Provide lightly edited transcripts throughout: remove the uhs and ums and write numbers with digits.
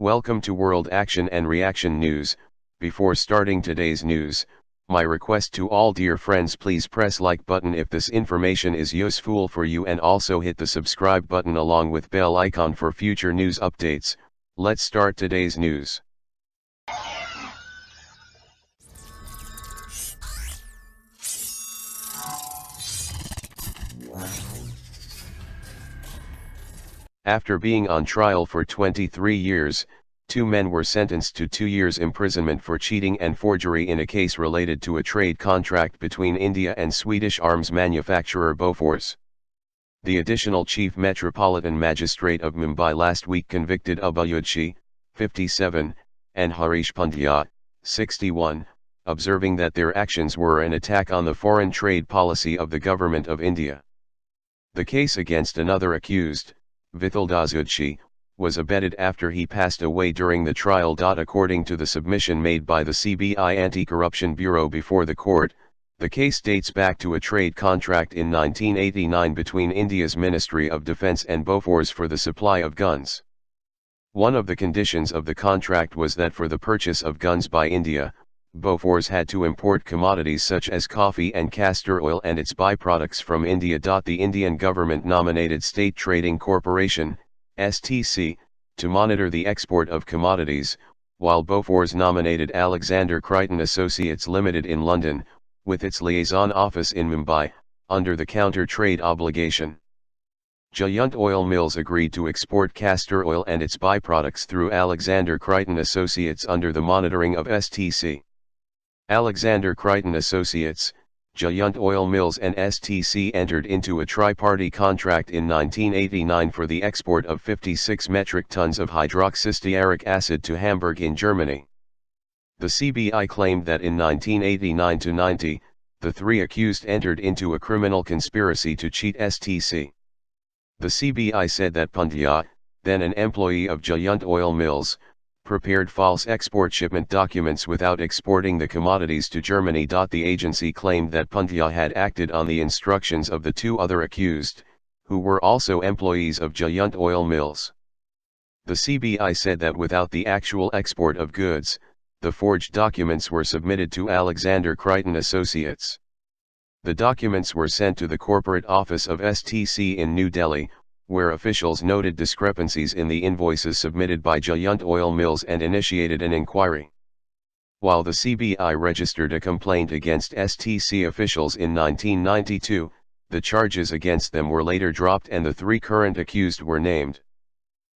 Welcome to World Action and Reaction News. Before starting today's news, my request to all dear friends, please press like button if this information is useful for you, and also hit the subscribe button along with bell icon for future news updates. Let's start today's news. After being on trial for 23 years, two men were sentenced to 2 years imprisonment for cheating and forgery in a case related to a trade contract between India and Swedish arms manufacturer Bofors. The additional Chief Metropolitan Magistrate of Mumbai last week convicted Abhay Udeshi, 57, and Harish Pandya, 61, observing that their actions were an attack on the foreign trade policy of the Government of India. The case against another accused, Vithaldas Udeshi, was abated after he passed away during the trial. According to the submission made by the CBI Anti-Corruption Bureau before the court, the case dates back to a trade contract in 1989 between India's Ministry of Defence and Bofors for the supply of guns. One of the conditions of the contract was that for the purchase of guns by India, Bofors had to import commodities such as coffee and castor oil and its byproducts from India. The Indian government nominated State Trading Corporation, STC, to monitor the export of commodities, while Bofors nominated Alexander Crichton Associates Limited in London, with its liaison office in Mumbai, under the counter-trade obligation. Giant oil mills agreed to export castor oil and its byproducts through Alexander Crichton Associates under the monitoring of STC. Alexander Crichton Associates, Giant Oil Mills and STC entered into a tri-party contract in 1989 for the export of 56 metric tons of hydroxystearic acid to Hamburg in Germany. The CBI claimed that in 1989-90, the three accused entered into a criminal conspiracy to cheat STC. The CBI said that Pandya, then an employee of Giant Oil Mills, prepared false export shipment documents without exporting the commodities to Germany. The agency claimed that Pandya had acted on the instructions of the two other accused, who were also employees of Giant Oil Mills. The CBI said that without the actual export of goods, the forged documents were submitted to Alexander Crichton Associates. The documents were sent to the corporate office of STC in New Delhi, where officials noted discrepancies in the invoices submitted by Giant Oil Mills and initiated an inquiry. While the CBI registered a complaint against STC officials in 1992, the charges against them were later dropped and the three current accused were named.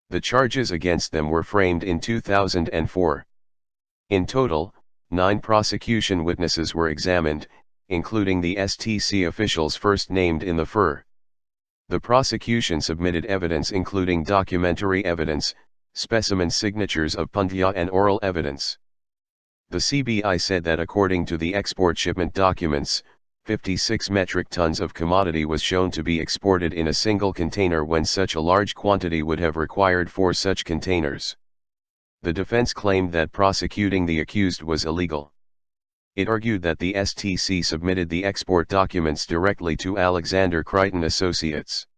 The charges against them were framed in 2004. In total, 9 prosecution witnesses were examined, including the STC officials first named in the FIR. The prosecution submitted evidence including documentary evidence, specimen signatures of Pandya and oral evidence. The CBI said that according to the export shipment documents, 56 metric tons of commodity was shown to be exported in a single container when such a large quantity would have required 4 such containers. The defense claimed that prosecuting the accused was illegal. It argued that the STC submitted the export documents directly to Alexander Crichton Associates.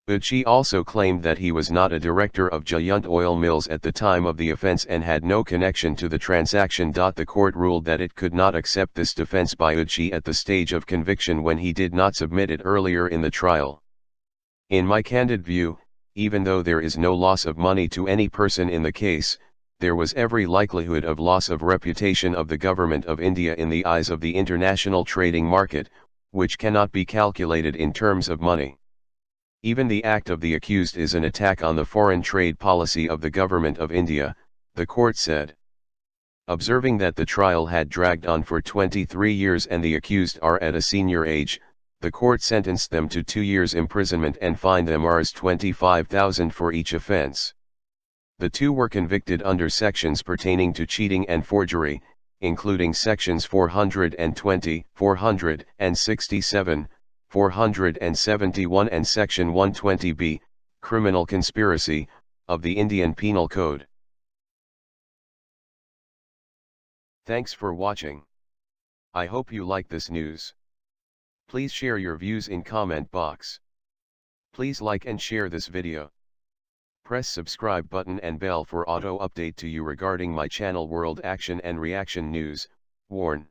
Udeshi also claimed that he was not a director of Giant Oil Mills at the time of the offense and had no connection to the transaction. The court ruled that it could not accept this defense by Udeshi at the stage of conviction when he did not submit it earlier in the trial. In my candid view, even though there is no loss of money to any person in the case, there was every likelihood of loss of reputation of the Government of India in the eyes of the international trading market, which cannot be calculated in terms of money. Even the act of the accused is an attack on the foreign trade policy of the Government of India, the court said. Observing that the trial had dragged on for 23 years and the accused are at a senior age, the court sentenced them to 2 years imprisonment and fined them Rs 25,000 for each offence. The two were convicted under sections pertaining to cheating and forgery, including sections 420, 467, 471 and section 120b, criminal conspiracy, of the Indian Penal Code. Thanks for watching. I hope you like this news. Please share your views in comment box. Please like and share this video. Press subscribe button and bell for auto update to you regarding my channel World Action and Reaction News. Warn.